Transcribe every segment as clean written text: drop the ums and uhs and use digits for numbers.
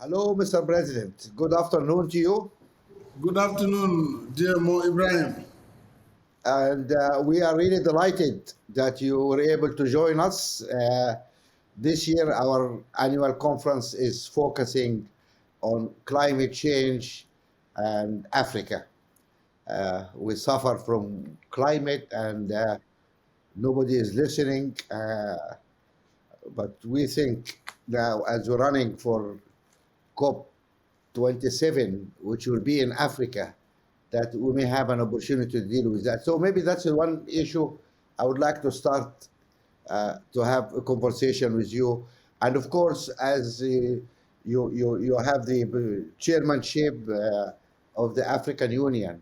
Hello, Mr. President. Good afternoon to you. Good afternoon, dear Mo Ibrahim. And we are really delighted that you were able to join us. This year, our annual conference is focusing on climate change and Africa. We suffer from climate and nobody is listening. But we think now, as we're running for COP27, which will be in Africa, that we may have an opportunity to deal with that. So maybe that's the one issue I would like to start to have a conversation with you. And of course, as you have the chairmanship of the African Union,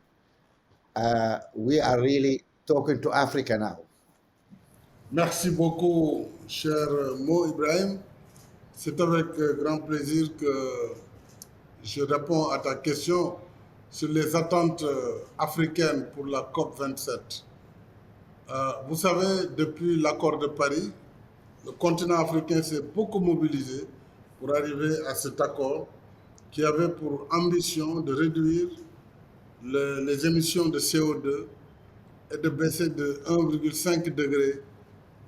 we are really talking to Africa now. Merci beaucoup, cher Mo Ibrahim. C'est avec grand plaisir que je réponds à ta question sur les attentes africaines pour la COP 27. Vous savez, depuis l'accord de Paris, le continent africain s'est beaucoup mobilisé pour arriver à cet accord qui avait pour ambition de réduire les émissions de CO2 et de baisser de 1,5 degré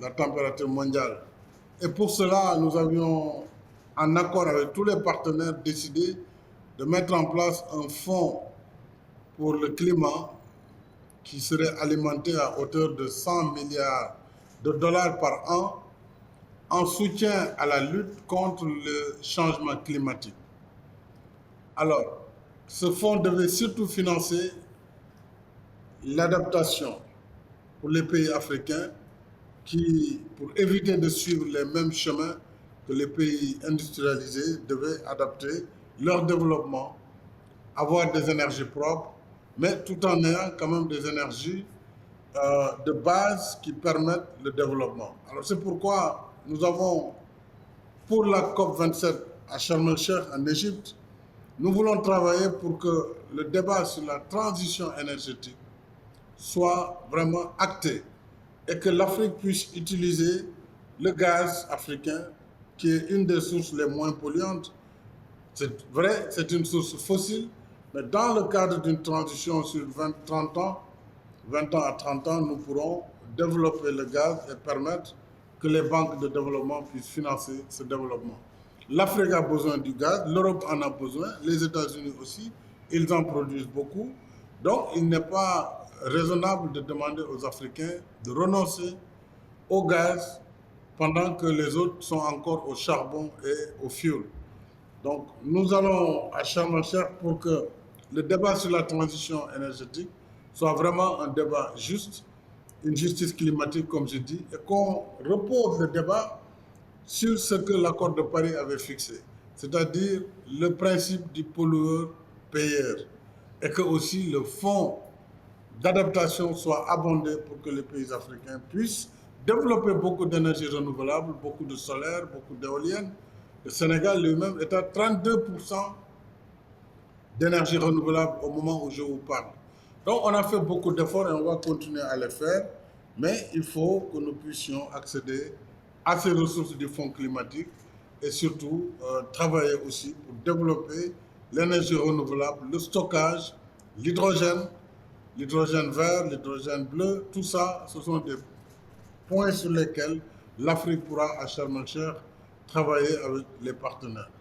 la température mondiale. Et pour cela, nous avions, en accord avec tous les partenaires, décidé de mettre en place un fonds pour le climat qui serait alimenté à hauteur de 100 milliards de dollars par an en soutien à la lutte contre le changement climatique. Alors, ce fonds devait surtout financer l'adaptation pour les pays africains qui, pour éviter de suivre les mêmes chemins que les pays industrialisés, devaient adapter leur développement, avoir des énergies propres, mais tout en ayant quand même des énergies de base qui permettent le développement. Alors c'est pourquoi nous avons, pour la COP 27 à Sharm el-Sheikh en Égypte, nous voulons travailler pour que le débat sur la transition énergétique soit vraiment acté et que l'Afrique puisse utiliser le gaz africain, qui est une des sources les moins polluantes. C'est vrai, c'est une source fossile, mais dans le cadre d'une transition sur 20-30 ans, 20 ans à 30 ans, nous pourrons développer le gaz et permettre que les banques de développement puissent financer ce développement. L'Afrique a besoin du gaz, l'Europe en a besoin, les États-Unis aussi, ils en produisent beaucoup. Donc, il n'est pas raisonnable de demander aux Africains de renoncer au gaz pendant que les autres sont encore au charbon et au fioul. Donc, nous allons à Sharm el-Sheikh pour que le débat sur la transition énergétique soit vraiment un débat juste, une justice climatique, comme je dis, et qu'on repose le débat sur ce que l'accord de Paris avait fixé, c'est-à-dire le principe du pollueur-payeur, et que aussi le fonds d'adaptation soit abondé pour que les pays africains puissent développer beaucoup d'énergie renouvelable, beaucoup de solaire, beaucoup d'éoliennes. Le Sénégal lui-même est à 32% d'énergie renouvelable au moment où je vous parle. Donc on a fait beaucoup d'efforts et on va continuer à les faire, mais il faut que nous puissions accéder à ces ressources du fonds climatique et surtout travailler aussi pour développer l'énergie renouvelable, le stockage, l'hydrogène, l'hydrogène vert, l'hydrogène bleu, tout ça, ce sont des points sur lesquels l'Afrique pourra, à Sharm el-Sheikh, travailler avec les partenaires.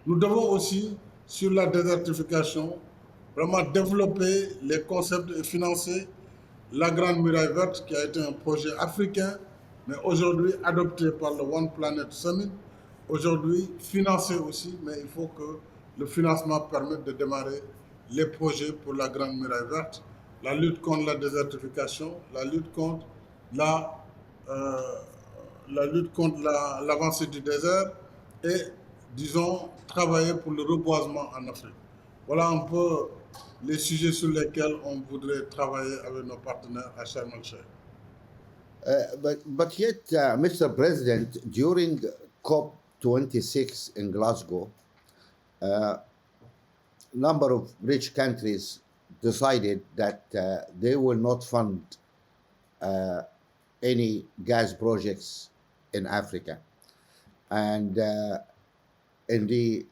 Nous devons aussi, sur la désertification, vraiment développer les concepts et financer la Grande Muraille Verte, qui a été un projet africain, mais aujourd'hui adopté par le One Planet Summit, aujourd'hui financé aussi, mais il faut que le financement permette de démarrer les projets pour la Grande Muraille Verte, la lutte contre la désertification, la lutte contre la, euh, la lutte contre l'avancée du désert et, disons, travailler pour le reboisement en Afrique. Voilà un peu les sujets sur lesquels on voudrait travailler avec nos partenaires à Sharm el-Sheikh. But yet, Mr. President, during COP26 in Glasgow, number of rich countries decided that they will not fund any gas projects in Africa. And in the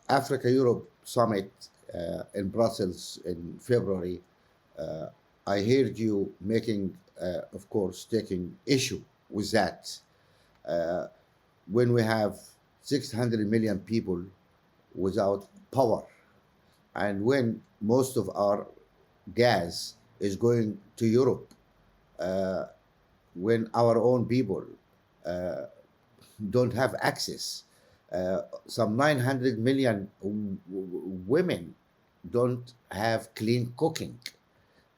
Africa Europe summit in Brussels in February, uh, I heard you making, of course, taking issue with that. Uh, when we have 600 million people without power, and when most of our gas is going to Europe, uh, when our own people uh, don't have access. Some 900 million women don't have clean cooking.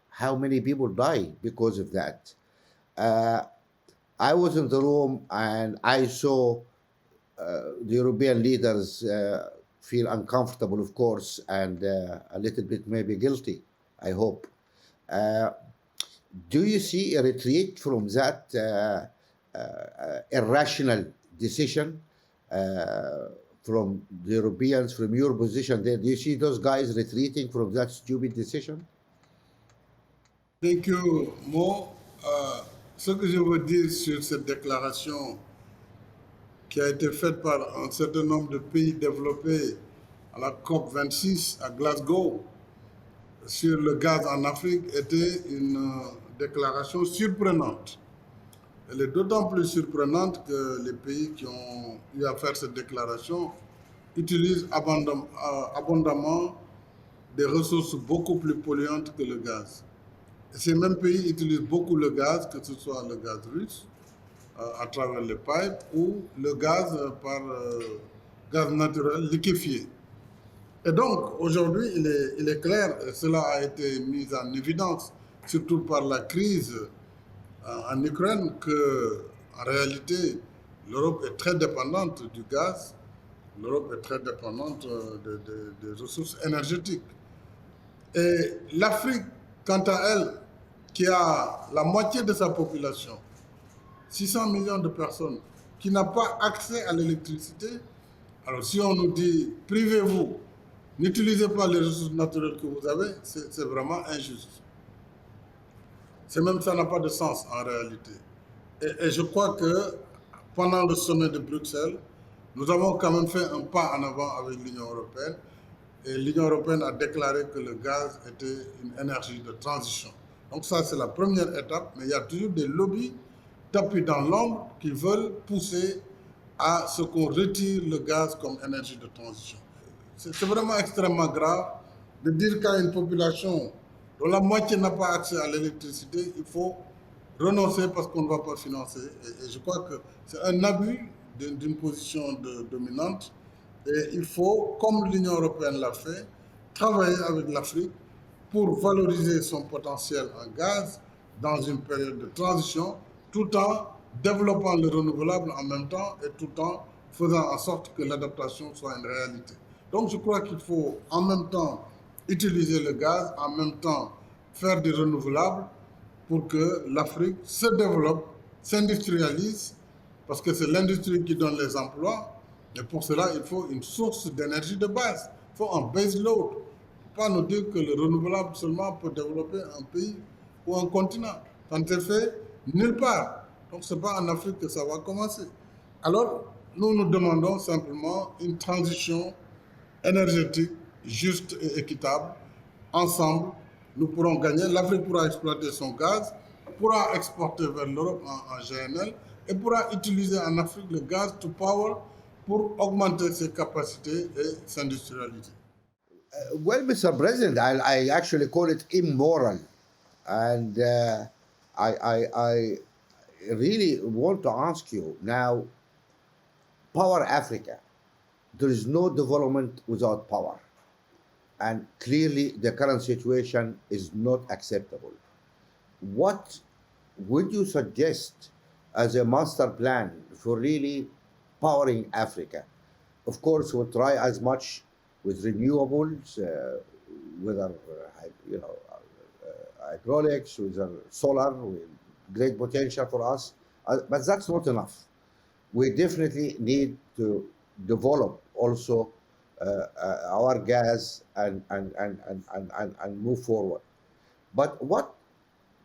How many people die because of that? Uh, I was in the room and I saw the European leaders feel uncomfortable, of course, and a little bit maybe guilty, I hope. Uh, do you see a retreat from that irrational decision from the Europeans, from your position there? Do you see those guys retreating from that stupid decision? Thank you, Mo. Ce que je veux dire sur cette déclaration qui a été faite par un certain nombre de pays développés à la COP 26 à Glasgow sur le gaz en Afrique était une déclaration surprenante. Elle est d'autant plus surprenante que les pays qui ont eu à faire cette déclaration utilisent abondamment des ressources beaucoup plus polluantes que le gaz. Et ces mêmes pays utilisent beaucoup le gaz, que ce soit le gaz russe à travers les pipes ou le gaz par gaz naturel liquéfié. Et donc, aujourd'hui, il est clair, et cela a été mis en évidence, surtout par la crise en Ukraine, que en réalité, l'Europe est très dépendante du gaz, l'Europe est très dépendante des ressources énergétiques. Et l'Afrique, quant à elle, qui a la moitié de sa population, 600 millions de personnes, qui n'a pas accès à l'électricité, alors si on nous dit privez-vous, n'utilisez pas les ressources naturelles que vous avez, c'est vraiment injuste. C'est même ça n'a pas de sens en réalité. Et je crois que pendant le sommet de Bruxelles, nous avons quand même fait un pas en avant avec l'Union européenne. Et l'Union européenne a déclaré que le gaz était une énergie de transition. Donc ça, c'est la première étape, mais il y a toujours des lobbies tapis dans l'ombre qui veulent pousser à ce qu'on retire le gaz comme énergie de transition. C'est vraiment extrêmement grave de dire qu'à une population dont la moitié n'a pas accès à l'électricité, il faut renoncer parce qu'on ne va pas financer. Et je crois que c'est un abus d'une position dominante. Et il faut, comme l'Union européenne l'a fait, travailler avec l'Afrique pour valoriser son potentiel en gaz dans une période de transition, tout en développant le renouvelable en même temps et tout en faisant en sorte que l'adaptation soit une réalité. Donc je crois qu'il faut en même temps utiliser le gaz, en même temps faire du renouvelable pour que l'Afrique se développe, s'industrialise, parce que c'est l'industrie qui donne les emplois. Et pour cela, il faut une source d'énergie de base. Il faut un base load. Il ne faut pas nous dire que le renouvelable seulement peut développer un pays ou un continent. Quand c'est fait, nulle part. Donc ce n'est pas en Afrique que ça va commencer. Alors, nous demandons simplement une transition énergétique juste et équitable. Ensemble, nous pourrons gagner. L'Afrique pourra exploiter son gaz, pourra exporter vers l'Europe en GNL et pourra utiliser en Afrique le gaz to power pour augmenter ses capacités et s'industrialiser. Well, Mr. President, I actually call it immoral. And I really want to ask you now, Power Africa, there is no development without power. And clearly, the current situation is not acceptable. What would you suggest as a master plan for really powering Africa? Of course, we'll try as much with renewables, whether hydraulics, whether solar, with great potential for us. But that's not enough. We definitely need to develop also our gas and move forward. But what,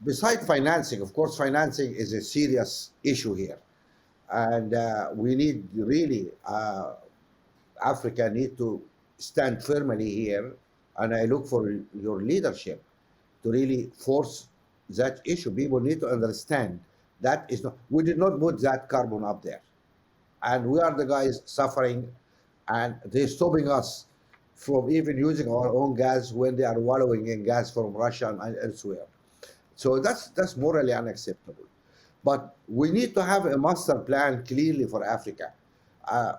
beside financing, of course, financing is a serious issue here. And we need really, Africa need to stand firmly here, and I look for your leadership to really force that issue. People need to understand that is not, we did not put that carbon up there. And we are the guys suffering, and they're stopping us from even using our own gas when they are wallowing in gas from Russia and elsewhere. So that's morally unacceptable. But we need to have a master plan clearly for Africa. Uh,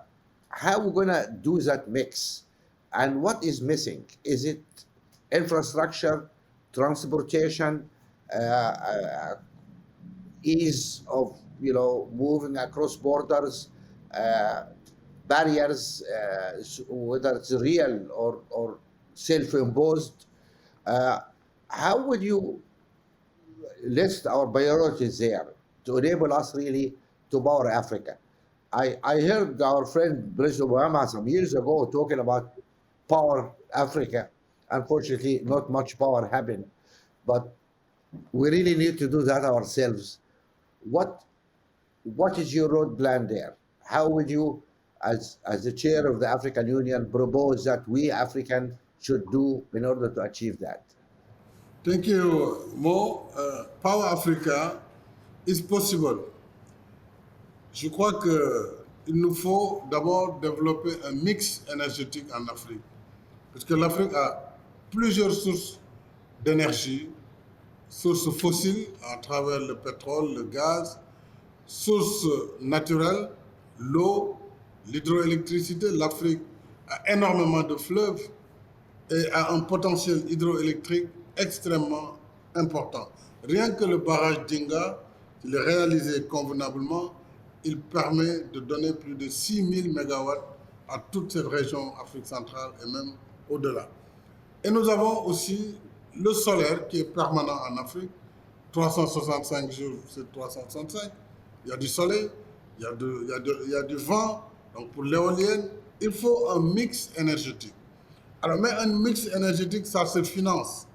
how we gonna do that mix, and what is missing? Is it infrastructure, transportation, ease of moving across borders, uh, barriers, whether it's real or self-imposed? Uh, how would you list our priorities there to enable us really to power Africa? I heard our friend President Obama some years ago talking about power Africa. Unfortunately, not much power happened, but we really need to do that ourselves. What what is your road plan there? How would you, as the chair of the African Union, propose that we African should do in order to achieve that? Thank you, Mo. Power Africa is possible. Je crois qu'il nous faut d'abord développer un mix énergétique en Afrique. Parce que l'Afrique a plusieurs sources d'énergie, sources fossiles à travers le pétrole, le gaz, sources naturelles, l'eau, l'hydroélectricité. L'Afrique a énormément de fleuves et a un potentiel hydroélectrique extrêmement important. Rien que le barrage d'Inga, s'il est réalisé convenablement, il permet de donner plus de 6000 mégawatts à toute cette région Afrique centrale et même au-delà. Et nous avons aussi le solaire qui est permanent en Afrique. 365 jours, c'est 365. Il y a du soleil, il y a du vent. Donc pour l'éolienne, il faut un mix énergétique. Alors, mais un mix énergétique, ça se finance.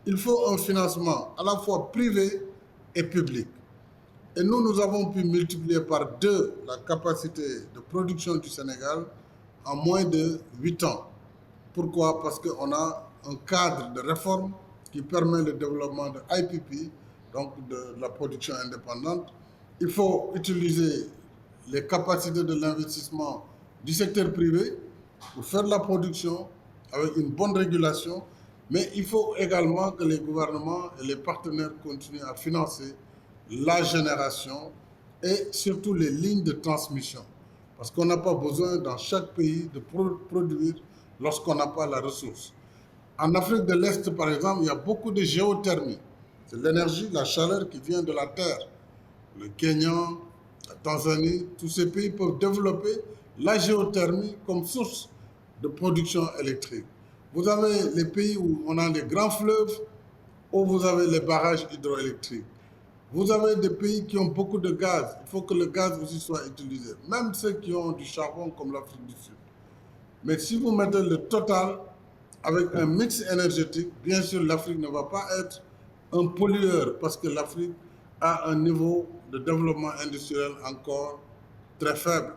Il faut un financement à la fois privé et public. Et nous avons pu multiplier par 2 la capacité de production du Sénégal en moins de 8 ans. Pourquoi? Parce qu'on a un cadre de réforme qui permet le développement de IPP, donc de la production indépendante. Il faut utiliser les capacités de l'investissement du secteur privé pour faire de la production avec une bonne régulation, mais il faut également que les gouvernements et les partenaires continuent à financer la génération et surtout les lignes de transmission. Parce qu'on n'a pas besoin dans chaque pays de produire lorsqu'on n'a pas la ressource. En Afrique de l'Est, par exemple, il y a beaucoup de géothermie. C'est l'énergie, la chaleur qui vient de la terre. Le Kenya, la Tanzanie, tous ces pays peuvent développer la géothermie comme source de production électrique. Vous avez les pays où on a les grands fleuves, où vous avez les barrages hydroélectriques. Vous avez des pays qui ont beaucoup de gaz. Il faut que le gaz aussi soit utilisé. Même ceux qui ont du charbon comme l'Afrique du Sud. Mais si vous mettez le total avec un mix énergétique, bien sûr, l'Afrique ne va pas être un pollueur parce que l'Afrique a un niveau de développement industriel encore très faible.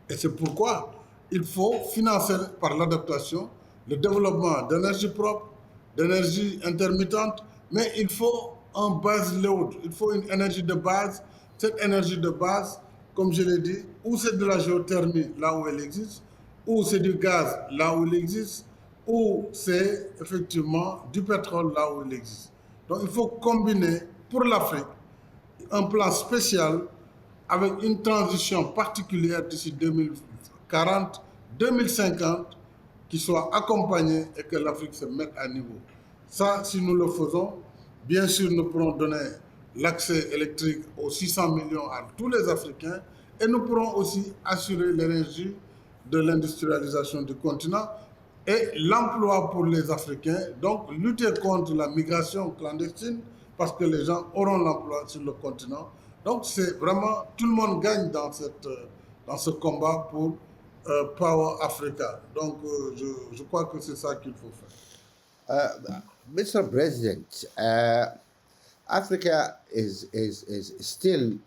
Et c'est pourquoi il faut financer par l'adaptation le développement d'énergie propre, d'énergie intermittente, mais il faut un base load, il faut une énergie de base. Cette énergie de base, comme je l'ai dit, ou c'est de la géothermie là où elle existe, ou c'est du gaz là où il existe, ou c'est effectivement du pétrole là où il existe. Donc il faut combiner pour l'Afrique un plan spécial avec une transition particulière d'ici 2040, 2050, qui soit accompagnée et que l'Afrique se mette à niveau. Ça, si nous le faisons, bien sûr, nous pourrons donner l'accès électrique aux 600 millions à tous les Africains et nous pourrons aussi assurer l'énergie de l'industrialisation du continent et l'emploi pour les Africains, donc lutter contre la migration clandestine parce que les gens auront l'emploi sur le continent. Donc c'est vraiment, tout le monde gagne dans ce combat pour Power Africa. Donc je crois que c'est ça qu'il faut faire. Mr. President, Africa is still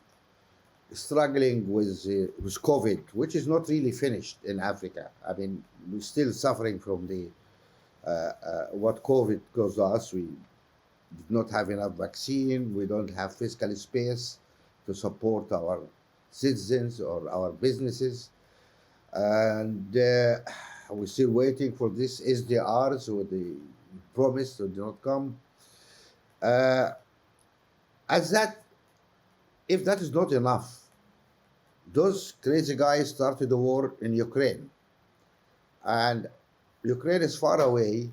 struggling with COVID, which is not really finished in Africa. I mean, we're still suffering from the what COVID caused us. We did not have enough vaccine. We don't have fiscal space to support our citizens or our businesses, and we're still waiting for this SDR, so the promise did not come. Uh, as that, if that is not enough, those crazy guys started the war in Ukraine, and Ukraine is far away,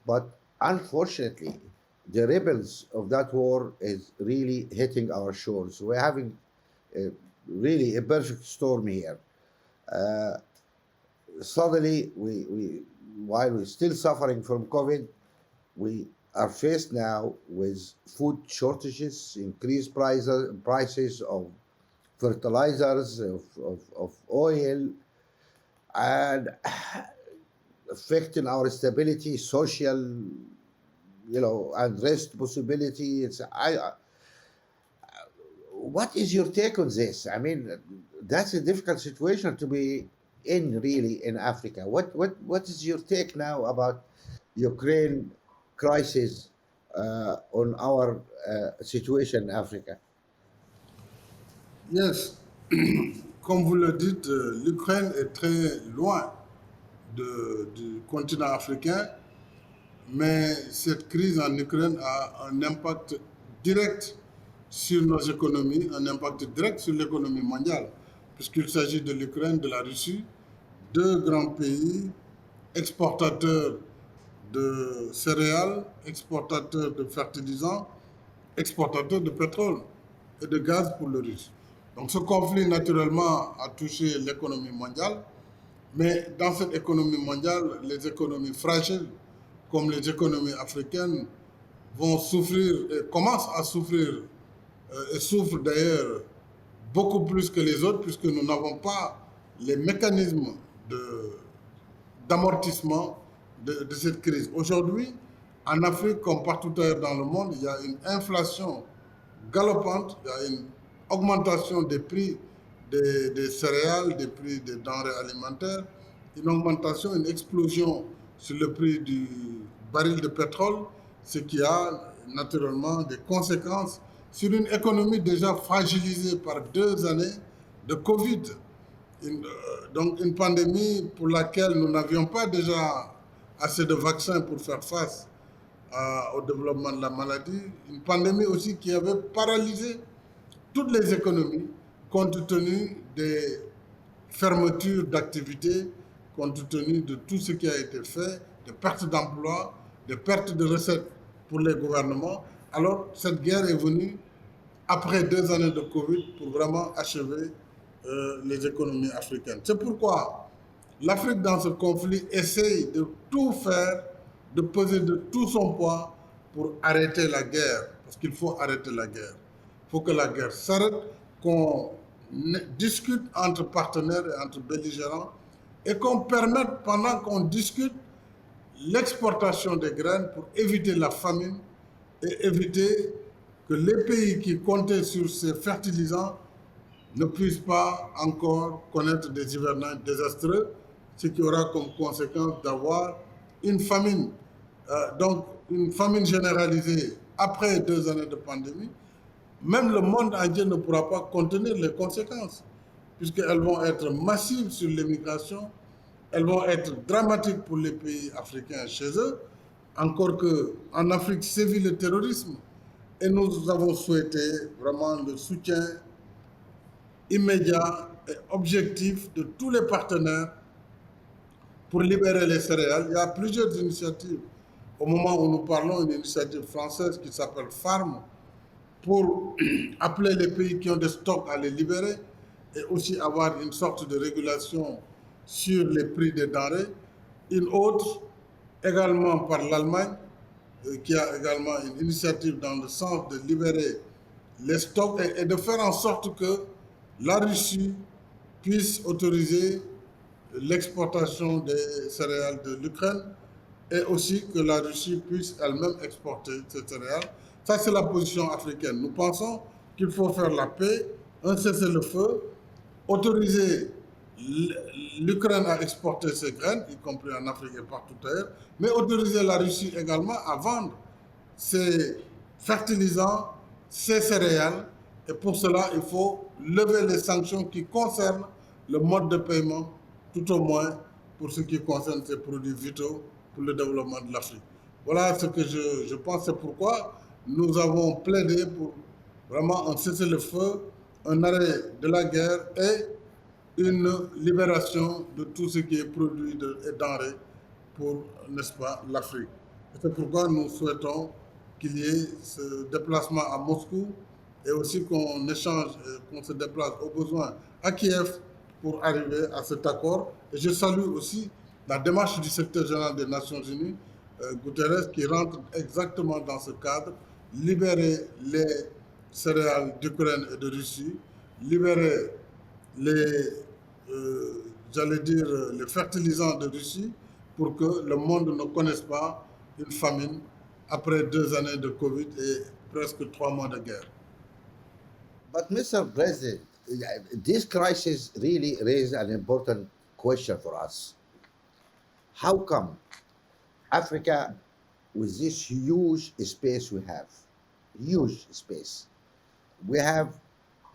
but unfortunately, the rebels of that war is really hitting our shores. We're having a, really a perfect storm here. Uh, Suddenly, while we're still suffering from COVID, we are faced now with food shortages, increased prices of fertilizers, of oil, and affecting our stability, social, unrest possibility. What is your take on this? I mean, that's a difficult situation to be in, really, in Africa. What is your take now about Ukraine crisis on our situation in Africa? Yes, comme vous le dites, l'Ukraine est très loin du continent africain, mais cette crise en Ukraine a un impact direct sur nos économies, un impact direct sur l'économie mondiale, puisqu'il s'agit de l'Ukraine, de la Russie, deux grands pays exportateurs de céréales, exportateurs de fertilisants, exportateurs de pétrole et de gaz pour le Russe. Donc ce conflit, naturellement, a touché l'économie mondiale, mais dans cette économie mondiale, les économies fragiles, comme les économies africaines, vont souffrir et commencent à souffrir et souffrent d'ailleurs beaucoup plus que les autres, puisque nous n'avons pas les mécanismes d'amortissement de cette crise. Aujourd'hui, en Afrique, comme partout ailleurs dans le monde, il y a une inflation galopante, il y a une augmentation des prix des céréales, des prix des denrées alimentaires, une augmentation, une explosion sur le prix du baril de pétrole, ce qui a naturellement des conséquences sur une économie déjà fragilisée par 2 années de Covid. Donc une pandémie pour laquelle nous n'avions pas déjà assez de vaccins pour faire face au développement de la maladie. Une pandémie aussi qui avait paralysé toutes les économies compte tenu des fermetures d'activités, compte tenu de tout ce qui a été fait, des pertes d'emplois, des pertes de recettes pour les gouvernements. Alors cette guerre est venue après 2 années de Covid pour vraiment achever les économies africaines. C'est pourquoi l'Afrique, dans ce conflit, essaye de tout faire, de peser de tout son poids pour arrêter la guerre. Parce qu'il faut arrêter la guerre. Il faut que la guerre s'arrête, qu'on discute entre partenaires et entre belligérants et qu'on permette, pendant qu'on discute, l'exportation des graines pour éviter la famine et éviter que les pays qui comptaient sur ces fertilisants ne puissent pas encore connaître des hivernage désastreux, ce qui aura comme conséquence d'avoir une famine. Donc, une famine généralisée après 2 années de pandémie. Même le monde entier ne pourra pas contenir les conséquences, puisqu'elles vont être massives sur l'immigration, elles vont être dramatiques pour les pays africains chez eux, encore qu'en Afrique sévit le terrorisme. Et nous avons souhaité vraiment le soutien immédiat et objectif de tous les partenaires pour libérer les céréales. Il y a plusieurs initiatives. Au moment où nous parlons, une initiative française qui s'appelle FARM pour appeler les pays qui ont des stocks à les libérer et aussi avoir une sorte de régulation sur les prix des denrées. Une autre, également par l'Allemagne, qui a également une initiative dans le sens de libérer les stocks et de faire en sorte que la Russie puisse autoriser l'exportation des céréales de l'Ukraine et aussi que la Russie puisse elle-même exporter ces céréales. Ça, c'est la position africaine. Nous pensons qu'il faut faire la paix, un cessez-le-feu, autoriser l'Ukraine à exporter ses graines, y compris en Afrique et partout ailleurs, mais autoriser la Russie également à vendre ses fertilisants, ses céréales. Et pour cela, il faut lever les sanctions qui concernent le mode de paiement, tout au moins pour ce qui concerne ces produits vitaux pour le développement de l'Afrique. Voilà ce que je pense. C'est pourquoi nous avons plaidé pour vraiment un cessez-le-feu, un arrêt de la guerre et une libération de tout ce qui est produit et denrées pour, n'est-ce pas, l'Afrique. C'est pourquoi nous souhaitons qu'il y ait ce déplacement à Moscou et aussi qu'on échange, qu'on se déplace au besoin à Kiev pour arriver à cet accord. Et je salue aussi la démarche du secrétaire général des Nations Unies, Guterres, qui rentre exactement dans ce cadre, libérer les céréales d'Ukraine et de Russie, libérer les, j'allais dire, les fertilisants de Russie pour que le monde ne connaisse pas une famine après 2 années de Covid et presque 3 mois de guerre. But Mr. President, this crisis really raised an important question for us. How come Africa, with this huge space we have, huge space, we have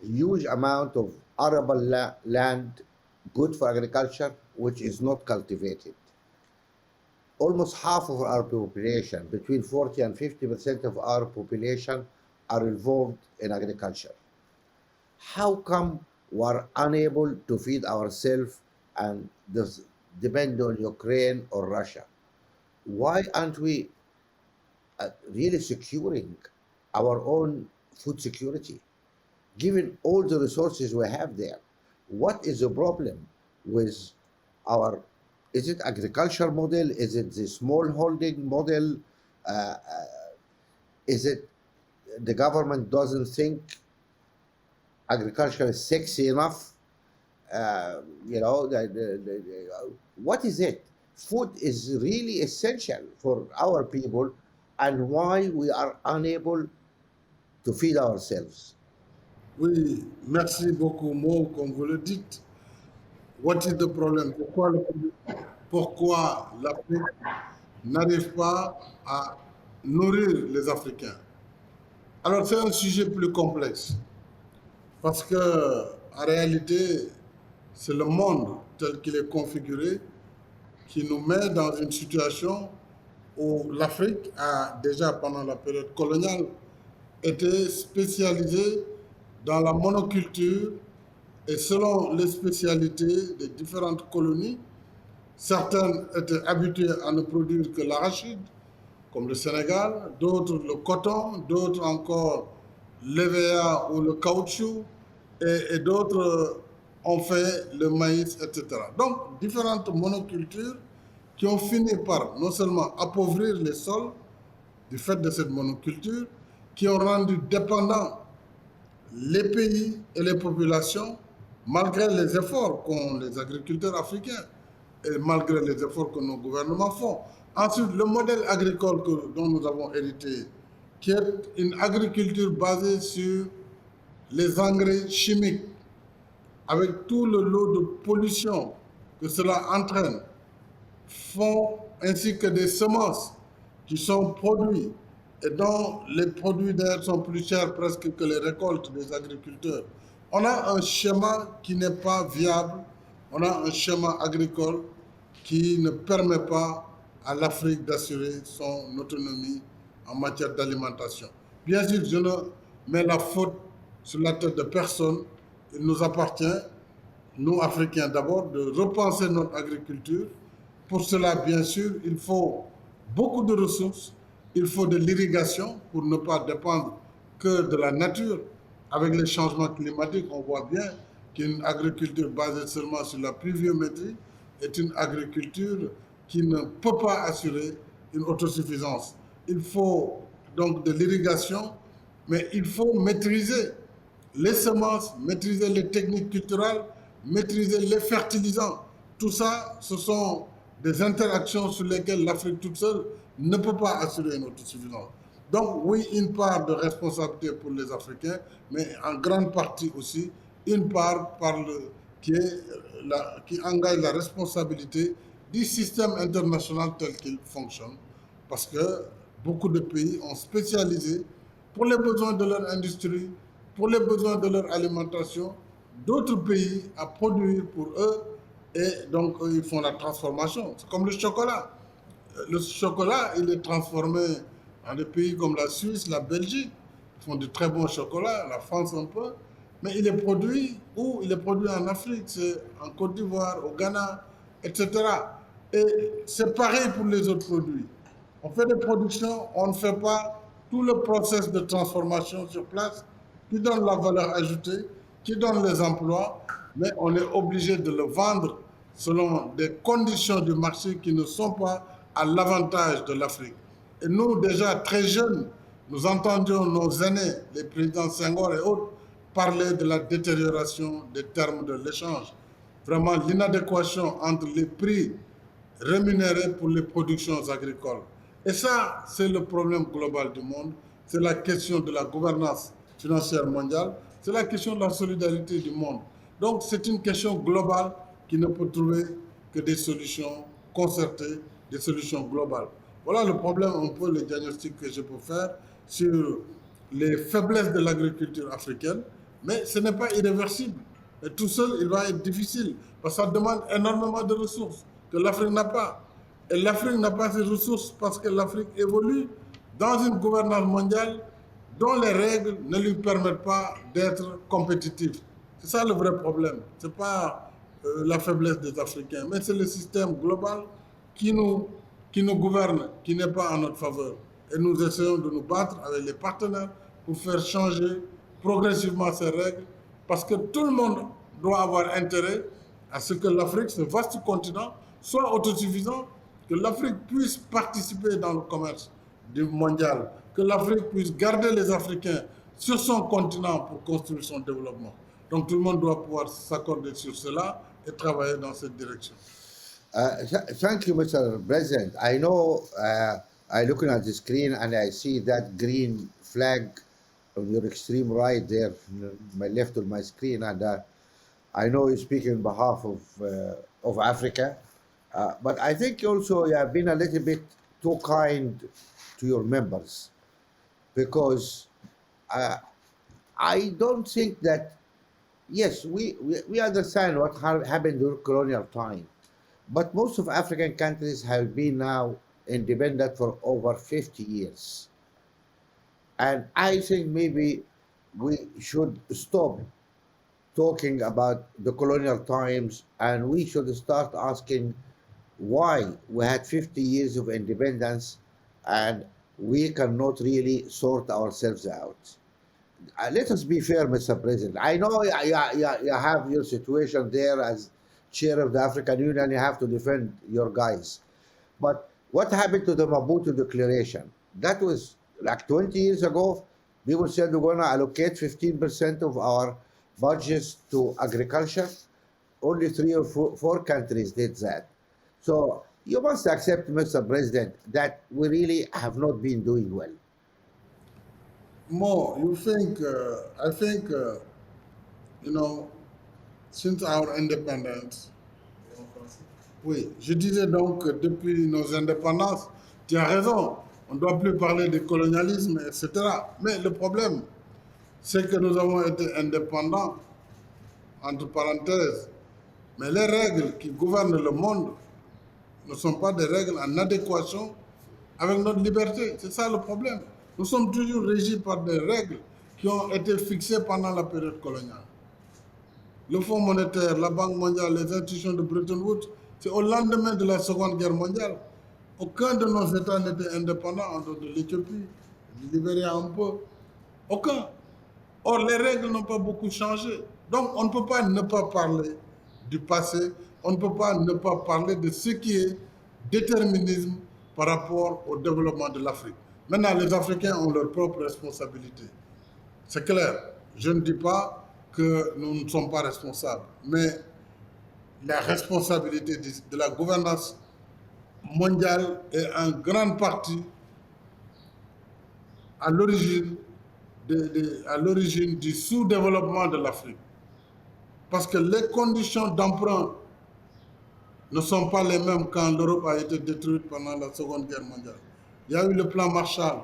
huge amount of arable land good for agriculture, which is not cultivated. Almost half of our population, between 40 and 50% of our population, are involved in agriculture. How come we're unable to feed ourselves and depend on Ukraine or Russia? Why aren't we really securing our own food security? Given all the resources we have there, what is the problem with our, is it agriculture model? Is it the small holding model? Uh, is it the government doesn't think agriculture is sexy enough? What is it? Food is really essential for our people, and why we are unable to feed ourselves. Oui, merci beaucoup, Mo, comme vous le dites. What is the problem? Pourquoi l'Afrique n'arrive pas à nourrir les Africains? Alors, c'est un sujet plus complexe parce que, en réalité, c'est le monde tel qu'il est configuré qui nous met dans une situation où l'Afrique a déjà, pendant la période coloniale, été spécialisée dans la monoculture et selon les spécialités des différentes colonies, certaines étaient habituées à ne produire que l'arachide, comme le Sénégal, d'autres le coton, d'autres encore l'EVA ou le caoutchouc, et d'autres ont fait le maïs, etc. Donc, différentes monocultures qui ont fini par non seulement appauvrir les sols du fait de cette monoculture, qui ont rendu dépendants les pays et les populations, malgré les efforts qu'ont les agriculteurs africains et malgré les efforts que nos gouvernements font. Ensuite, le modèle agricole dont nous avons hérité, qui est une agriculture basée sur les engrais chimiques, avec tout le lot de pollution que cela entraîne, ainsi que des semences qui sont produites et dont les produits d'ailleurs sont plus chers presque que les récoltes des agriculteurs. On a un schéma qui n'est pas viable, on a un schéma agricole qui ne permet pas à l'Afrique d'assurer son autonomie en matière d'alimentation. Bien sûr, je ne mets la faute sur la tête de personne. Il nous appartient, nous Africains d'abord, de repenser notre agriculture. Pour cela, bien sûr, il faut beaucoup de ressources, il faut de l'irrigation pour ne pas dépendre que de la nature. Avec les changements climatiques, on voit bien qu'une agriculture basée seulement sur la pluviométrie est une agriculture qui ne peut pas assurer une autosuffisance. Il faut donc de l'irrigation, mais il faut maîtriser les semences, maîtriser les techniques culturelles, maîtriser les fertilisants. Tout ça, ce sont des interactions sur lesquelles l'Afrique toute seule ne peut pas assurer une autosuffisance. Donc oui, une part de responsabilité pour les Africains, mais en grande partie aussi, une part qui engage la responsabilité du système international tel qu'il fonctionne, parce que beaucoup de pays ont spécialisé pour les besoins de leur industrie, pour les besoins de leur alimentation, d'autres pays à produire pour eux, et donc eux, ils font la transformation. C'est comme le chocolat. Le chocolat, il est transformé dans des pays comme la Suisse, la Belgique. Ils font de très bons chocolats, la France un peu. Mais il est produit où? Il est produit en Afrique, c'est en Côte d'Ivoire, au Ghana, etc. Et c'est pareil pour les autres produits. On fait des productions, on ne fait pas tout le process de transformation sur place qui donne la valeur ajoutée, qui donne les emplois, mais on est obligé de le vendre selon des conditions du marché qui ne sont pas à l'avantage de l'Afrique. Et nous, déjà très jeunes, nous entendions nos aînés, les présidents Senghor et autres, parler de la détérioration des termes de l'échange. Vraiment l'inadéquation entre les prix rémunérés pour les productions agricoles. Et ça, c'est le problème global du monde. C'est la question de la gouvernance financière mondiale. C'est la question de la solidarité du monde. Donc, c'est une question globale qui ne peut trouver que des solutions concertées, des solutions globales. Voilà le problème, un peu le diagnostic que je peux faire sur les faiblesses de l'agriculture africaine, mais ce n'est pas irréversible. Et tout seul, il va être difficile, parce que ça demande énormément de ressources que l'Afrique n'a pas. Et l'Afrique n'a pas ces ressources parce que l'Afrique évolue dans une gouvernance mondiale dont les règles ne lui permettent pas d'être compétitive. C'est ça le vrai problème. Ce n'est pas la faiblesse des Africains, mais c'est le système global qui nous, qui nous gouverne, qui n'est pas en notre faveur. Et nous essayons de nous battre avec les partenaires pour faire changer progressivement ces règles, parce que tout le monde doit avoir intérêt à ce que l'Afrique, ce vaste continent, soit autosuffisant, que l'Afrique puisse participer dans le commerce du mondial, que l'Afrique puisse garder les Africains sur son continent pour construire son développement. Donc tout le monde doit pouvoir s'accorder sur cela et travailler dans cette direction. Thank you, Mr. President. I know I looking at the screen and I see that green flag on your extreme right there, my left of my screen, and I know you speak on behalf of Africa, but I think also you have been a little bit too kind to your members because uh, I don't think that yes, we understand what happened during colonial time, but most of African countries have been now independent for over 50 years. And I think maybe we should stop talking about the colonial times and we should start asking why we had 50 years of independence and we cannot really sort ourselves out. Let us be fair, Mr. President. I know you have your situation there as chair of the African Union, you have to defend your guys. But what happened to the Maputo Declaration? That was like 20 years ago. People said we're going to allocate 15% of our budgets to agriculture. Only three or four countries did that. So you must accept, Mr. President, that we really have not been doing well. More, I think, you know, since our independence, oui, je disais donc que depuis nos indépendances, tu as raison, on ne doit plus parler de colonialisme, etc. Mais le problème, c'est que nous avons été indépendants, entre parenthèses, mais les règles qui gouvernent le monde ne sont pas des règles en adéquation avec notre liberté. C'est ça le problème. Nous sommes toujours régis par des règles qui ont été fixées pendant la période coloniale. Le Fonds monétaire, la Banque mondiale, les institutions de Bretton Woods, c'est au lendemain de la Seconde Guerre mondiale. Aucun de nos États n'était indépendant, en dehors de l'Éthiopie, du Libéria un peu. Aucun. Or, les règles n'ont pas beaucoup changé. Donc, on ne peut pas ne pas parler du passé, on ne peut pas ne pas parler de ce qui est déterminisme par rapport au développement de l'Afrique. Maintenant, les Africains ont leurs propres responsabilités. C'est clair. Je ne dis pas que nous ne sommes pas responsables, mais la responsabilité de la gouvernance mondiale est en grande partie à l'origine à l'origine du sous-développement de l'Afrique. Parce que les conditions d'emprunt ne sont pas les mêmes quand l'Europe a été détruite pendant la Seconde Guerre mondiale. Il y a eu le plan Marshall,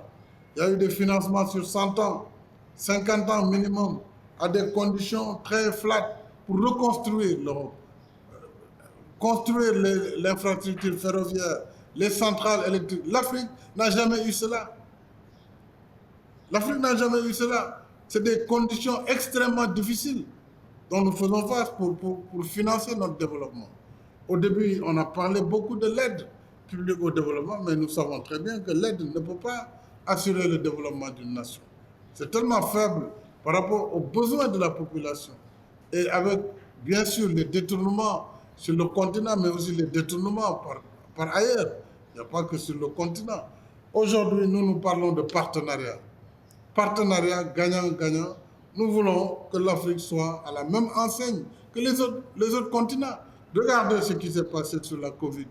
il y a eu des financements sur 100 ans, 50 ans minimum, à des conditions très flat pour reconstruire l'Europe, construire l'infrastructure ferroviaire, les centrales électriques. L'Afrique n'a jamais eu cela. L'Afrique n'a jamais eu cela. C'est des conditions extrêmement difficiles dont nous faisons face pour financer notre développement. Au début, on a parlé beaucoup de l'aide publique au développement, mais nous savons très bien que l'aide ne peut pas assurer le développement d'une nation. C'est tellement faible par rapport aux besoins de la population. Et avec, bien sûr, les détournements sur le continent, mais aussi les détournements par ailleurs. Il n'y a pas que sur le continent. Aujourd'hui, nous parlons de partenariat. Partenariat gagnant-gagnant. Nous voulons que l'Afrique soit à la même enseigne que les autres continents. Regardez ce qui s'est passé sur la Covid.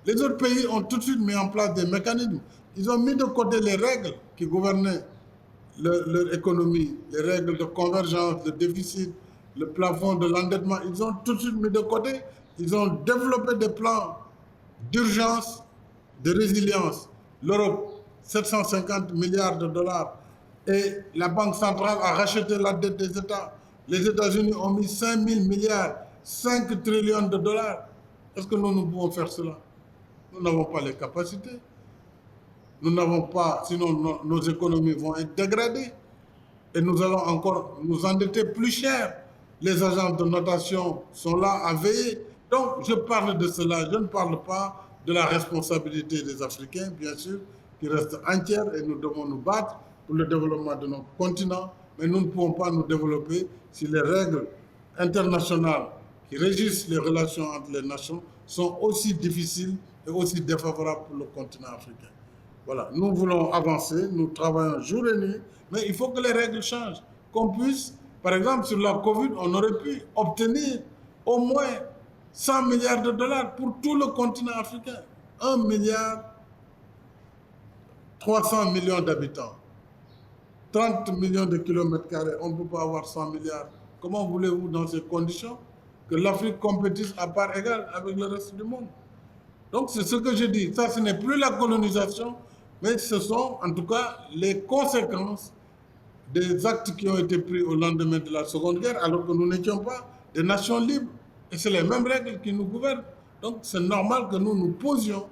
Les autres pays ont tout de suite mis en place des mécanismes. Ils ont mis de côté les règles qui gouvernaient leur économie, les règles de convergence, le déficit, le plafond de l'endettement. Ils ont tout de suite mis de côté. Ils ont développé des plans d'urgence, de résilience. L'Europe, 750 milliards de dollars. Et la Banque centrale a racheté la dette des États. Les États-Unis ont mis 5 000 milliards, 5 trillions de dollars. Est-ce que nous pouvons faire cela? Nous n'avons pas les capacités. Nous n'avons pas, sinon nos économies vont être dégradées. Et nous allons encore nous endetter plus cher. Les agences de notation sont là à veiller. Donc, je parle de cela. Je ne parle pas de la responsabilité des Africains, bien sûr, qui reste entière et nous devons nous battre pour le développement de notre continent. Mais nous ne pouvons pas nous développer si les règles internationales qui régissent les relations entre les nations sont aussi difficiles et aussi défavorables pour le continent africain. Voilà, nous voulons avancer, nous travaillons jour et nuit, mais il faut que les règles changent. Qu'on puisse, par exemple, sur la Covid, on aurait pu obtenir au moins 100 milliards de dollars pour tout le continent africain. 1 milliard 300 millions d'habitants. 30 millions de kilomètres carrés, on ne peut pas avoir 100 milliards. Comment voulez-vous, dans ces conditions, que l'Afrique compétisse à part égale avec le reste du monde? Donc, c'est ce que je dis. Ça, ce n'est plus la colonisation, mais ce sont en tout cas les conséquences des actes qui ont été pris au lendemain de la Seconde Guerre, alors que nous n'étions pas des nations libres. Et c'est les mêmes règles qui nous gouvernent. Donc, c'est normal que nous posions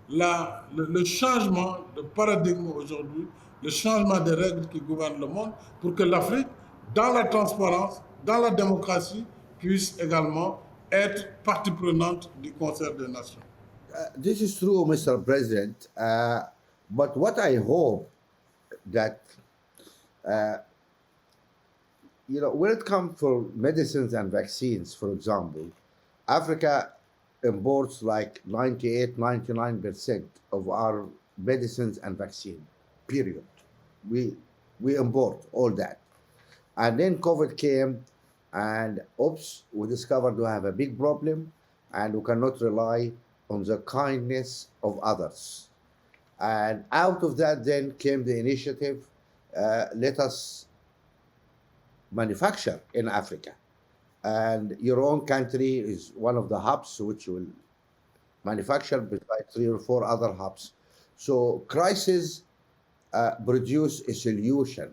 le changement de paradigme aujourd'hui, le changement des règles qui gouvernent le monde, pour que l'Afrique, dans la transparence, dans la démocratie, puisse également être partie prenante du concert des nations. This is true, Mr. President. But what I hope that when it comes for medicines and vaccines, for example, Africa imports like 98, 99% of our medicines and vaccine. Period. We we import all that. And then COVID came, and oops, we discovered we have a big problem, and we cannot rely on the kindness of others. And out of that, then came the initiative, let us manufacture in Africa. And your own country is one of the hubs which will manufacture beside three or four other hubs. So crisis produce a solution,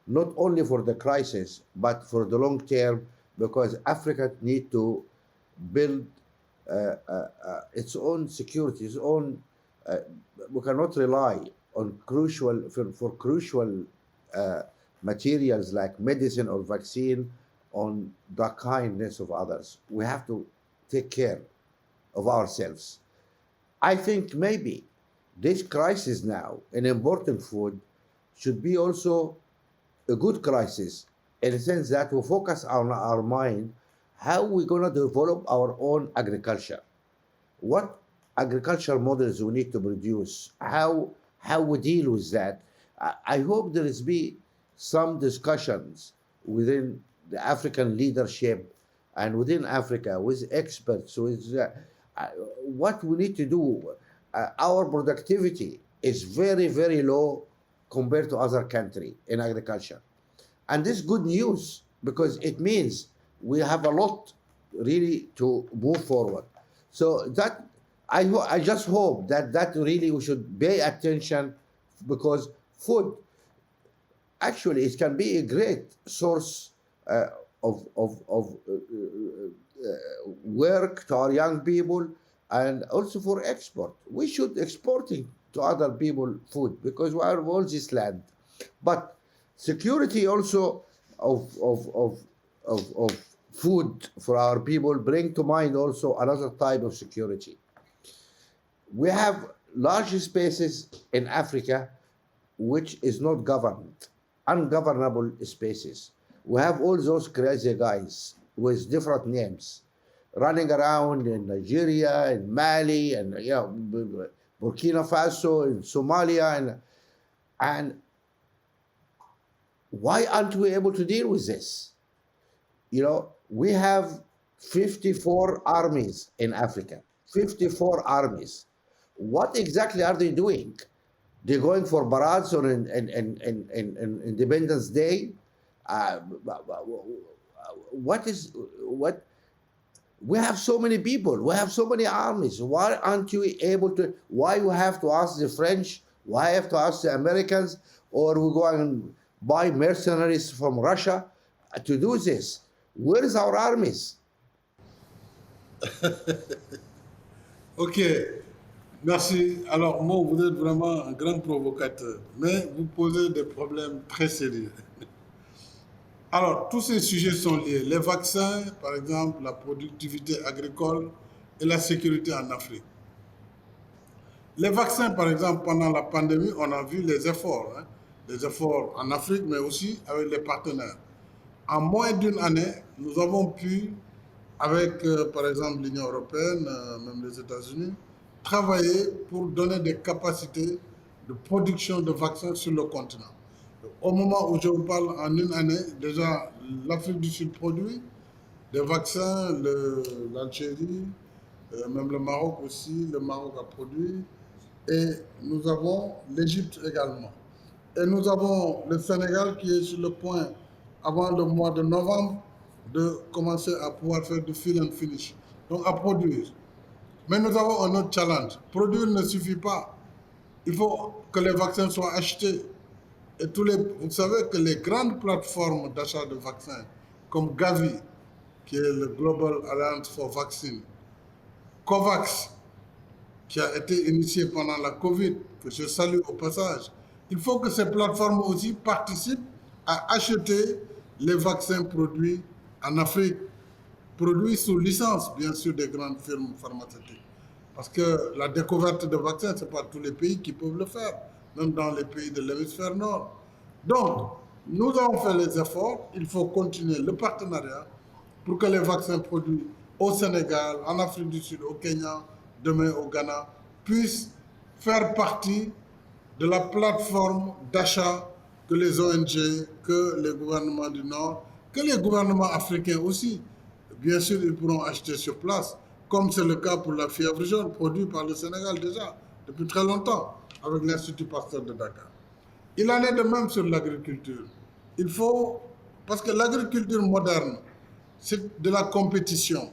not only for the crisis, but for the long term, because Africa need to build its own security, its own. Uh, we cannot rely on crucial for crucial uh, materials like medicine or vaccine on the kindness of others. We have to take care of ourselves. I think maybe this crisis now in importing food should be also a good crisis in the sense that we focus on our mind how we're going to develop our own agriculture, what agricultural models we need to produce, how we deal with that. I hope there is be some discussions within the African leadership and within Africa with experts with what we need to do. Our productivity is very very low compared to other country in agriculture. And this is good news because it means we have a lot really to move forward. So that I just hope that really we should pay attention because food actually it can be a great source uh, of work to our young people and also for export. We should exporting to other people food because we are all this land. But security also of food for our people bring to mind also another type of security. We have large spaces in Africa which is not governed, ungovernable spaces. We have all those crazy guys with different names running around in Nigeria, in Mali, and Burkina Faso, in Somalia, and why aren't we able to deal with this? We have 54 armies in Africa, 54 armies. What exactly are they doing? They're going for parades on in Independence Day. Uh, what? We have so many people. We have so many armies. Why aren't you able to? Why you have to ask the French? Why have to ask the Americans? Or we go and buy mercenaries from Russia to do this? Where is our armies? Ok, merci. Alors, moi, vous êtes vraiment un grand provocateur, mais vous posez des problèmes très sérieux. Alors, tous ces sujets sont liés. Les vaccins, par exemple, la productivité agricole et la sécurité en Afrique. Les vaccins, par exemple, pendant la pandémie, on a vu les efforts. Les efforts en Afrique, mais aussi avec les partenaires. En moins d'une année, nous avons pu, avec par exemple l'Union européenne, même les États-Unis, travailler pour donner des capacités de production de vaccins sur le continent. Au moment où je vous parle, en une année, déjà l'Afrique du Sud produit des vaccins, l'Algérie, même le Maroc aussi, le Maroc a produit, et nous avons l'Égypte également. Et nous avons le Sénégal qui est sur le point, avant le mois de novembre, de commencer à pouvoir faire du fill and finish, donc à produire. Mais nous avons un autre challenge. Produire ne suffit pas. Il faut que les vaccins soient achetés. Et vous savez que les grandes plateformes d'achat de vaccins, comme Gavi, qui est le Global Alliance for Vaccine, COVAX, qui a été initié pendant la Covid, que je salue au passage, il faut que ces plateformes aussi participent à acheter les vaccins produits en Afrique, produits sous licence, bien sûr, des grandes firmes pharmaceutiques. Parce que la découverte de vaccins, ce n'est pas tous les pays qui peuvent le faire, même dans les pays de l'hémisphère nord. Donc, nous avons fait les efforts, il faut continuer le partenariat pour que les vaccins produits au Sénégal, en Afrique du Sud, au Kenya, demain au Ghana, puissent faire partie de la plateforme d'achat que les ONG, que les gouvernements du Nord, que les gouvernements africains aussi, bien sûr, ils pourront acheter sur place, comme c'est le cas pour la fièvre jaune, produite par le Sénégal déjà, depuis très longtemps, avec l'Institut Pasteur de Dakar. Il en est de même sur l'agriculture. Il faut, parce que l'agriculture moderne, c'est de la compétition.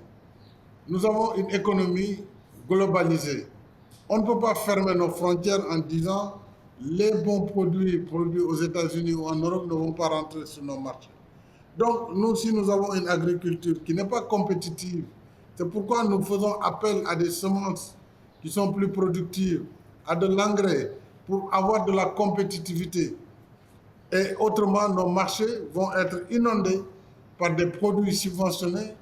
Nous avons une économie globalisée. On ne peut pas fermer nos frontières en disant les bons produits produits aux États-Unis ou en Europe ne vont pas rentrer sur nos marchés. Donc, nous, si nous avons une agriculture qui n'est pas compétitive, c'est pourquoi nous faisons appel à des semences qui sont plus productives, à de l'engrais, pour avoir de la compétitivité. Et autrement, nos marchés vont être inondés par des produits subventionnés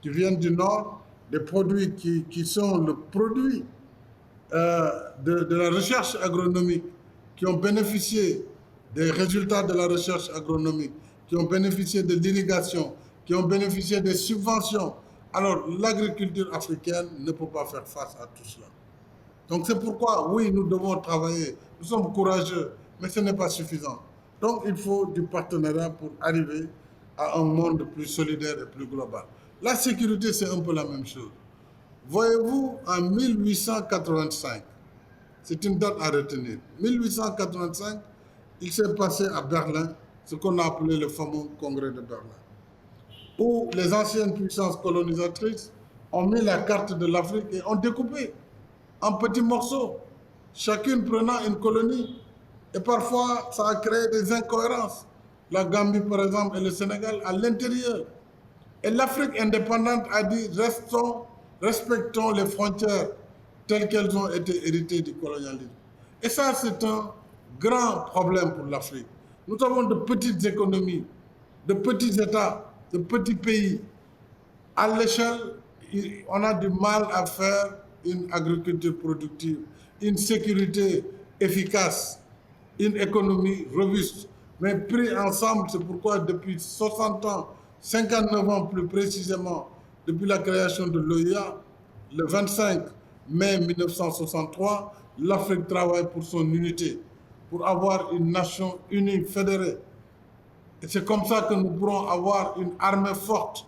qui viennent du Nord, des produits qui sont le produit de la recherche agronomique, qui ont bénéficié des résultats de la recherche agronomique, qui ont bénéficié de l'irrigation, qui ont bénéficié des subventions. Alors, l'agriculture africaine ne peut pas faire face à tout cela. Donc, c'est pourquoi, oui, nous devons travailler. Nous sommes courageux, mais ce n'est pas suffisant. Donc, il faut du partenariat pour arriver à un monde plus solidaire et plus global. La sécurité, c'est un peu la même chose. Voyez-vous, en 1885, c'est une date à retenir. 1885, il s'est passé à Berlin ce qu'on a appelé le fameux congrès de Berlin, où les anciennes puissances colonisatrices ont mis la carte de l'Afrique et ont découpé en petits morceaux, chacune prenant une colonie. Et parfois, ça a créé des incohérences. La Gambie, par exemple, et le Sénégal à l'intérieur. Et l'Afrique indépendante a dit, respectons les frontières telles qu'elles ont été héritées du colonialisme. Et ça, c'est un grand problème pour l'Afrique. Nous avons de petites économies, de petits États, de petits pays. À l'échelle, on a du mal à faire une agriculture productive, une sécurité efficace, une économie robuste. Mais pris ensemble, c'est pourquoi depuis 60 ans, 59 ans plus précisément, depuis la création de l'OIA, le 25 mai 1963, l'Afrique travaille pour son unité, pour avoir une nation unie, fédérée. Et c'est comme ça que nous pourrons avoir une armée forte,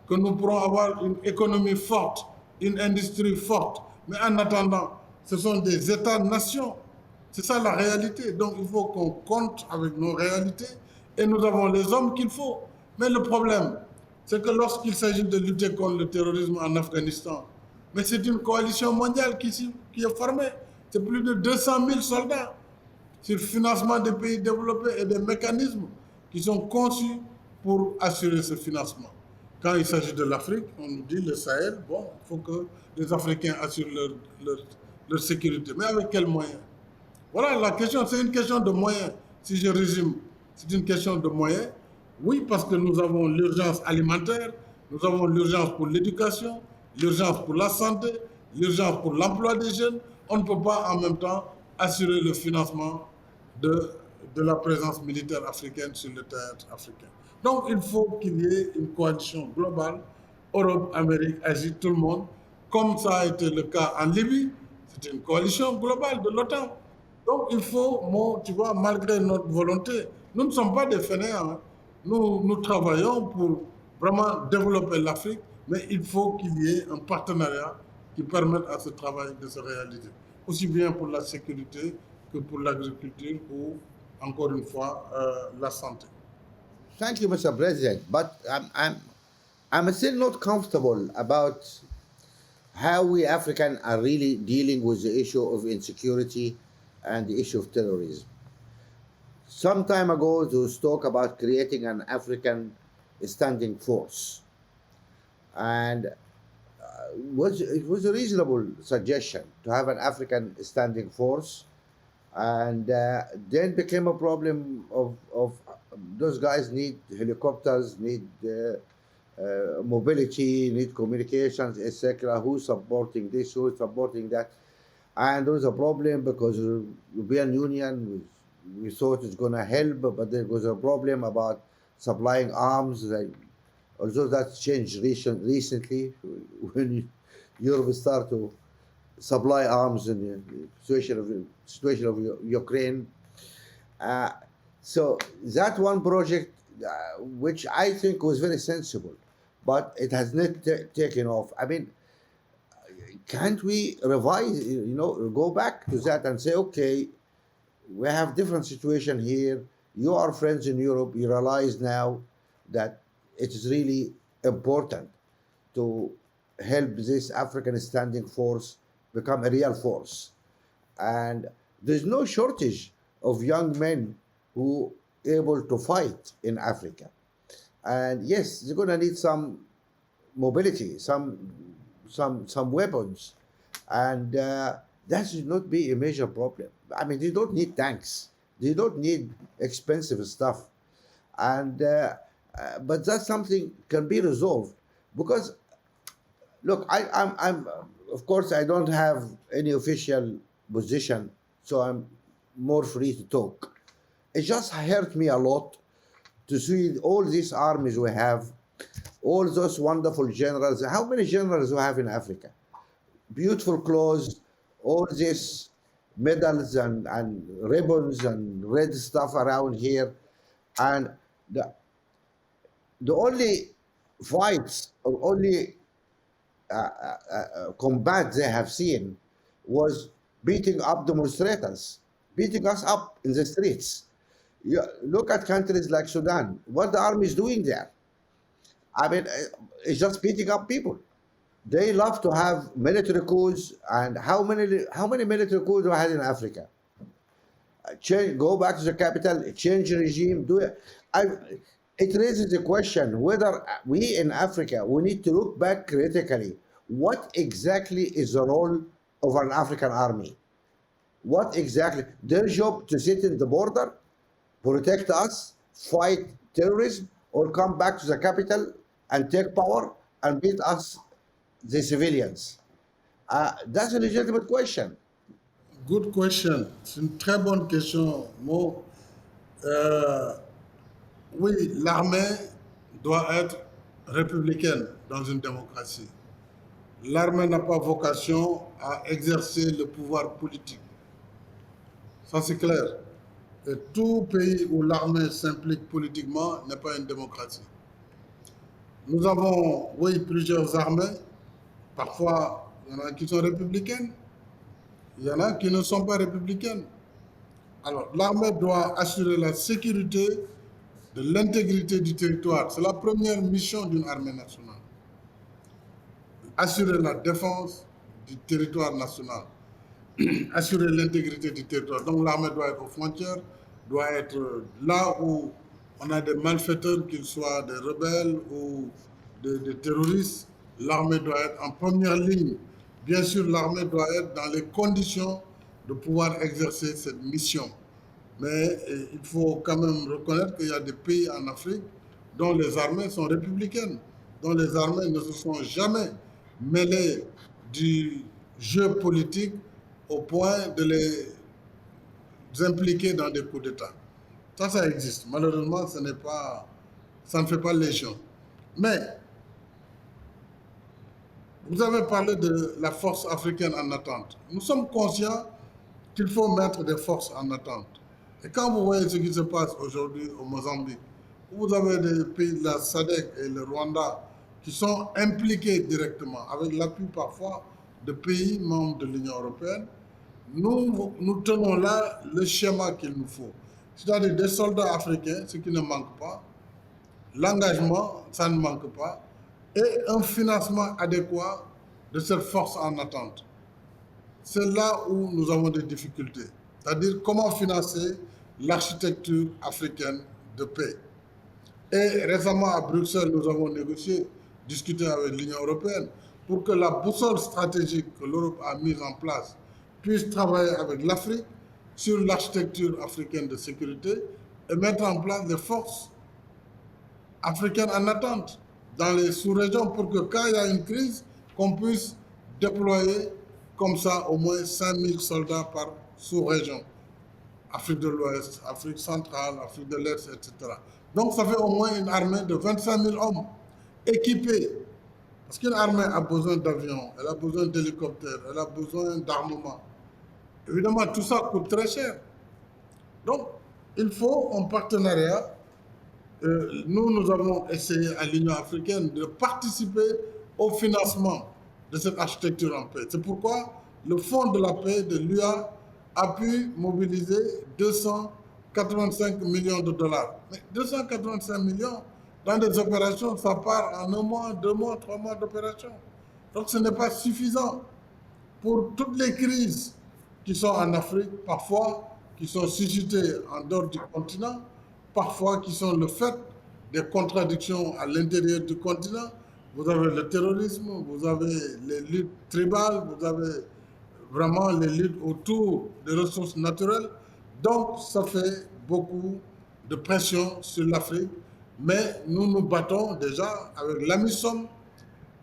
que nous pourrons avoir une économie forte, une industrie forte. Mais en attendant, ce sont des États-nations. C'est ça la réalité. Donc il faut qu'on compte avec nos réalités et nous avons les hommes qu'il faut. Mais le problème, c'est que lorsqu'il s'agit de lutter contre le terrorisme en Afghanistan, mais c'est une coalition mondiale qui est formée. C'est plus de 200 000 soldats sur le financement des pays développés et des mécanismes qui sont conçus pour assurer ce financement. Quand il s'agit de l'Afrique, on nous dit le Sahel, bon, il faut que les Africains assurent leur sécurité. Mais avec quels moyens? Voilà, la question, c'est une question de moyens. Si je résume, c'est une question de moyens. Oui, parce que nous avons l'urgence alimentaire, nous avons l'urgence pour l'éducation, l'urgence pour la santé, l'urgence pour l'emploi des jeunes. On ne peut pas en même temps assurer le financement de, de la présence militaire africaine sur le théâtre africain. Donc il faut qu'il y ait une coalition globale, Europe, Amérique, Asie, tout le monde, comme ça a été le cas en Libye, c'est une coalition globale de l'OTAN. Donc il faut, tu vois, malgré notre volonté, nous ne sommes pas des fainéants, hein. Nous travaillons pour vraiment développer l'Afrique, mais il faut qu'il y ait un partenariat qui permette à ce travail de se réaliser, aussi bien pour la sécurité que pour l'agriculture ou, encore une fois, la santé. Thank you, Mr. President. But I'm still not comfortable about how we African are really dealing with the issue of insecurity and the issue of terrorism. Some time ago, there was talk about creating an African standing force, and it was a reasonable suggestion to have an African standing force, and then became a problem of those guys need helicopters, need mobility, need communications, etc. Who's supporting this? Who's supporting that? And there was a problem because the European Union we thought it's going to help, but there was a problem about supplying arms. Like, although that's changed recently when Europe started to supply arms in the situation of Ukraine. Uh, so that one project, which I think was very sensible, but it has not taken off. I mean, can't we revise, go back to that and say, okay, we have different situation here. You are friends in Europe. You realize now that it is really important to help this African standing force become a real force. And there's no shortage of young men who able to fight in Africa. And yes, they're gonna need some mobility, some weapons, and that should not be a major problem. I mean, they don't need tanks, they don't need expensive stuff, and but that's something can be resolved because look, I'm of course I don't have any official position, so I'm more free to talk. It just hurt me a lot to see all these armies we have, all those wonderful generals. How many generals we have in Africa? Beautiful clothes, all these medals and ribbons and red stuff around here. And the, the only fights or only combat they have seen was beating up demonstrators. beating us up in the streets. Look at countries like Sudan. What the army is doing there? I mean, it's just beating up people. They love to have military coups, and how many military coups we had in Africa? Change, go back to the capital, change regime, do it. It raises the question whether we in Africa we need to look back critically. What exactly is the role of an African army? What exactly their job to sit in the border, protect us, fight terrorism, or come back to the capital and take power and beat us, the civilians? That's a legitimate question. Good question. C'est une très bonne question. Mo. Euh, oui, l'armée doit être républicaine dans une démocratie. L'armée n'a pas vocation à exercer le pouvoir politique. Ça, c'est clair. Et tout pays où l'armée s'implique politiquement n'est pas une démocratie. Nous avons, oui, plusieurs armées. Parfois, il y en a qui sont républicaines, il y en a qui ne sont pas républicaines. Alors, l'armée doit assurer la sécurité de l'intégrité du territoire. C'est la première mission d'une armée nationale. Assurer la défense du territoire national, assurer l'intégrité du territoire. Donc l'armée doit être aux frontières, doit être là où on a des malfaiteurs, qu'ils soient des rebelles ou des terroristes. L'armée doit être en première ligne. Bien sûr, l'armée doit être dans les conditions de pouvoir exercer cette mission. Mais il faut quand même reconnaître qu'il y a des pays en Afrique dont les armées sont républicaines, dont les armées ne se sont jamais mêlées du jeu politique au point de les impliquer dans des coups d'État. Ça existe. Malheureusement, ça ne fait pas légion. Mais vous avez parlé de la force africaine en attente. Nous sommes conscients qu'il faut mettre des forces en attente. Et quand vous voyez ce qui se passe aujourd'hui au Mozambique, où vous avez des pays de la SADC et le Rwanda qui sont impliqués directement, avec l'appui parfois de pays membres de l'Union européenne, nous tenons là le schéma qu'il nous faut. C'est-à-dire des soldats africains, ce qui ne manque pas, l'engagement, ça ne manque pas, et un financement adéquat de cette force en attente. C'est là où nous avons des difficultés. C'est-à-dire comment financer l'architecture africaine de paix. Et récemment à Bruxelles, nous avons négocié, discuté avec l'Union européenne pour que la boussole stratégique que l'Europe a mise en place puisse travailler avec l'Afrique sur l'architecture africaine de sécurité et mettre en place des forces africaines en attente dans les sous-régions pour que quand il y a une crise, qu'on puisse déployer comme ça au moins 5000 soldats par sous-région. Afrique de l'Ouest, Afrique centrale, Afrique de l'Est, etc. Donc ça fait au moins une armée de 25 000 hommes équipés. Parce qu'une armée a besoin d'avions, elle a besoin d'hélicoptères, elle a besoin d'armement. Évidemment, tout ça coûte très cher. Donc, il faut un partenariat. Nous avons essayé à l'Union africaine de participer au financement de cette architecture en paix. C'est pourquoi le Fonds de la paix de l'UA a pu mobiliser 285 millions de dollars. Mais 285 millions, dans des opérations, ça part en 1 mois, 2 mois, 3 mois d'opération. Donc ce n'est pas suffisant pour toutes les crises qui sont en Afrique, parfois qui sont suscitées en dehors du continent, parfois qui sont le fait des contradictions à l'intérieur du continent. Vous avez le terrorisme, vous avez les luttes tribales, vous avez vraiment les luttes autour des ressources naturelles. Donc, ça fait beaucoup de pression sur l'Afrique. Mais nous nous battons déjà avec l'AMISOM,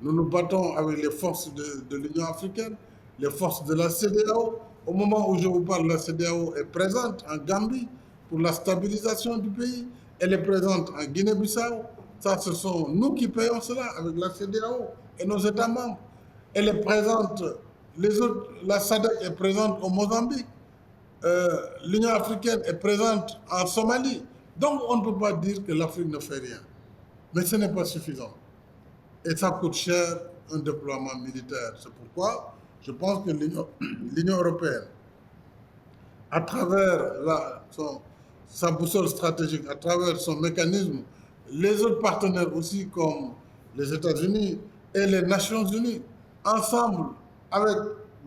nous nous battons avec les forces de l'Union africaine, les forces de la CEDEAO. Au moment où je vous parle, la CEDEAO est présente en Gambie pour la stabilisation du pays. Elle est présente en Guinée-Bissau. Ça, ce sont nous qui payons cela avec la CEDEAO et nos États membres. Elle est présente, la SADC est présente au Mozambique. L'Union africaine est présente en Somalie. Donc, on ne peut pas dire que l'Afrique ne fait rien. Mais ce n'est pas suffisant. Et ça coûte cher un déploiement militaire. C'est pourquoi je pense que l'Union européenne à travers sa boussole stratégique, à travers son mécanisme, les autres partenaires aussi comme les États-Unis et les Nations Unies, ensemble avec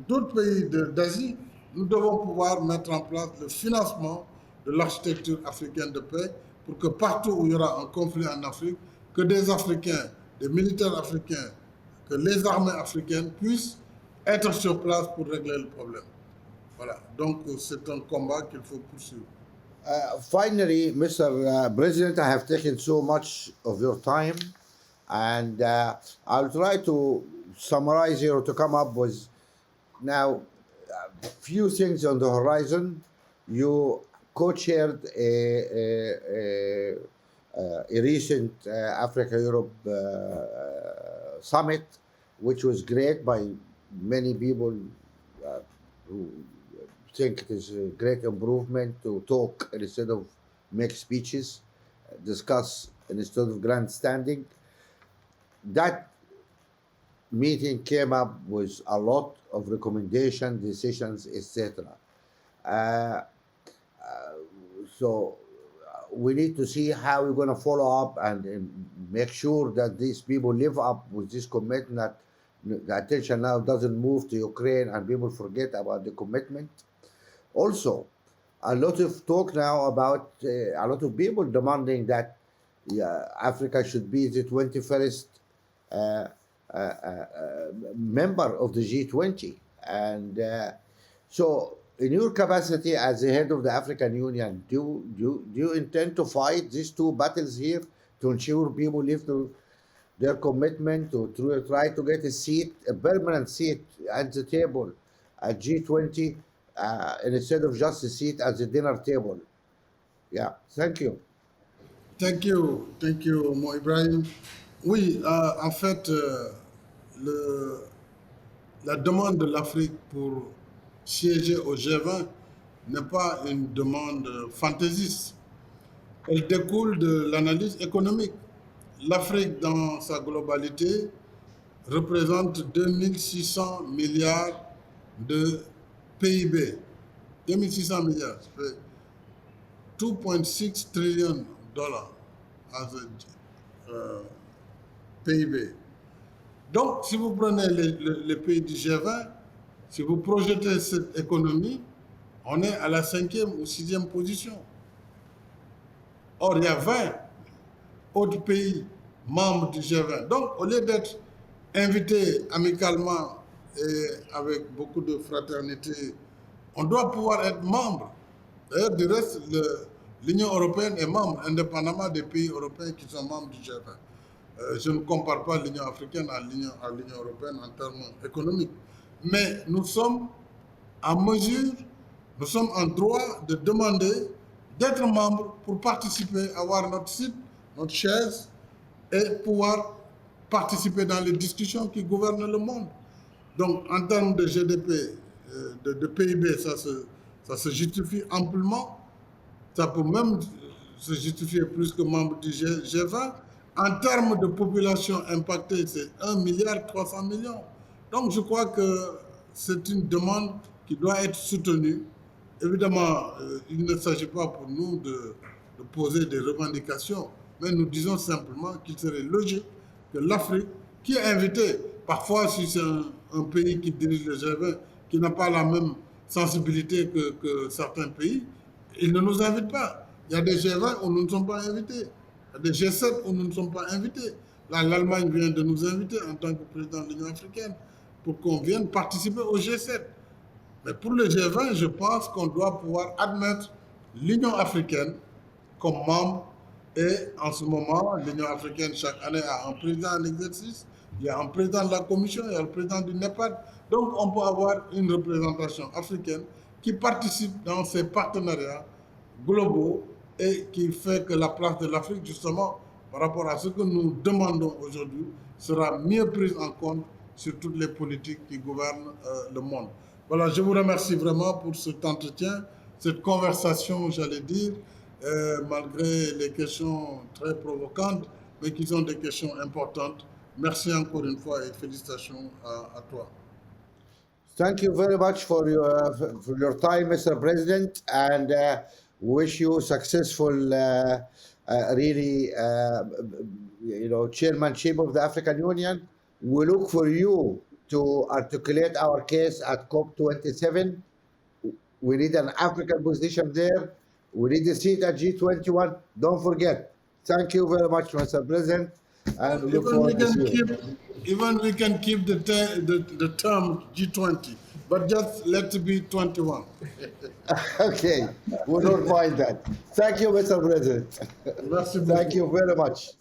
d'autres pays d'Asie, nous devons pouvoir mettre en place le financement de l'architecture africaine de paix pour que partout où il y aura un conflit en Afrique, que des Africains, des militaires africains, que les armées africaines puissent être sur place pour régler le problème. Voilà, donc c'est un combat qu'il faut poursuivre. Finally, Mr. President, I have taken so much of your time, and I'll try to summarize here to come up with now a few things on the horizon. You co-chaired a recent Africa-Europe summit, which was great by many people who think it is a great improvement to talk instead of make speeches, discuss instead of grandstanding. That meeting came up with a lot of recommendations, decisions, etc. Uh, so we need to see how we're going to follow up and make sure that these people live up with this commitment. That the attention now doesn't move to Ukraine and people forget about the commitment. Also, a lot of talk now about a lot of people demanding that Africa should be the 21st uh, member of the G20. And so, in your capacity as the head of the African Union, do you intend to fight these two battles here to ensure people live to their commitment to try to get a seat, a permanent seat at the table at G20 instead of just a seat at the dinner table? Yeah, thank you. Thank you, Mo Ibrahim. Oui, en fait, la demande de l'Afrique pour siéger au G20 n'est pas une demande fantaisiste. Elle découle de l'analyse économique. L'Afrique, dans sa globalité, représente 2600 milliards de PIB. 2600 milliards, ça fait 2.6 trillion dollars as PIB. Donc, si vous prenez les pays du G20, si vous projetez cette économie, on est à la 5e ou 6e position. Or, il y a 20 autres pays membres du G20. Donc, au lieu d'être invités amicalement et avec beaucoup de fraternité, on doit pouvoir être membre. D'ailleurs, du reste, l'Union européenne est membre, indépendamment des pays européens qui sont membres du G20. Je ne compare pas l'Union africaine à l'Union européenne en termes économiques. Mais nous sommes en mesure, nous sommes en droit de demander d'être membre pour participer, avoir notre site, notre chaise et pouvoir participer dans les discussions qui gouvernent le monde. Donc, en termes de GDP, de PIB, ça se justifie amplement. Ça peut même se justifier plus que membre du G20. En termes de population impactée, c'est 1,3 milliard. Donc, je crois que c'est une demande qui doit être soutenue. Évidemment, il ne s'agit pas pour nous de poser des revendications, mais nous disons simplement qu'il serait logique que l'Afrique, qui est invitée, parfois si c'est un pays qui dirige le G20, qui n'a pas la même sensibilité que certains pays, il ne nous invite pas. Il y a des G20 où nous ne sommes pas invités. Il y a des G7 où nous ne sommes pas invités. Là, l'Allemagne vient de nous inviter en tant que président de l'Union africaine pour qu'on vienne participer au G7. Mais pour le G20, je pense qu'on doit pouvoir admettre l'Union africaine comme membre. Et en ce moment, l'Union africaine, chaque année, a un président en exercice. Il y a un président de la Commission, il y a le président du NEPAD. Donc, on peut avoir une représentation africaine qui participe dans ces partenariats globaux et qui fait que la place de l'Afrique, justement, par rapport à ce que nous demandons aujourd'hui, sera mieux prise en compte sur toutes les politiques qui gouvernent le monde. Voilà, je vous remercie vraiment pour cet entretien, cette conversation, j'allais dire, malgré les questions très provocantes, mais qui sont des questions importantes. Merci encore une fois et félicitations à toi. Thank you very much for your time, Mr. President, and wish you successful, really, chairmanship of the African Union. We look for you to articulate our case at COP27. We need an African position there. We need a seat at G21. Don't forget. Thank you very much, Mr. President, and we look Even we forward to can see you. keep, even we can keep the term G20, but just let it be 21. Okay, we don't mind that. Thank you, Mr. President. Merci Thank beaucoup. you very much.